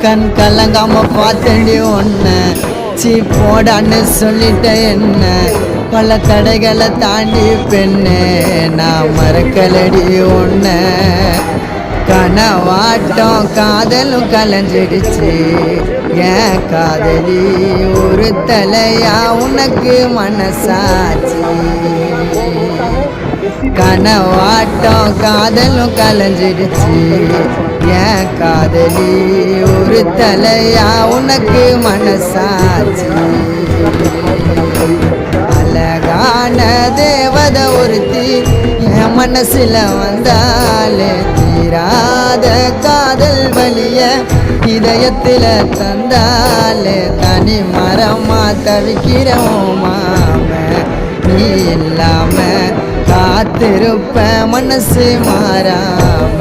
கண் கலங்காம பார்த்தேண்டி ஒன்ன சீ போடான்னு சொல்லிட்ட என்ன பல தடைகளை தாண்டி பெண்ணே நான் மறக்கலடி ஒன்ன கனவாட்டம் காதலும் கலைஞ்சிடுச்சு ஏன் காதலி ஒரு தலையா உனக்கு மனசாச்சு கனவாட்டம் காதலும் கலைஞ்சிடுச்சு ஏன் காதலி ஒரு தலையா உனக்கு மனசாச்சு அழகான தேவத ஒருத்தி என் மனசுல வந்தாலே தீராத காதல் வலிய இதயத்துல தந்தாலே தனி மரமா தவிக்கிறோம் மாம நீ இல்லாம காத்திருப்ப மனசு மாறாம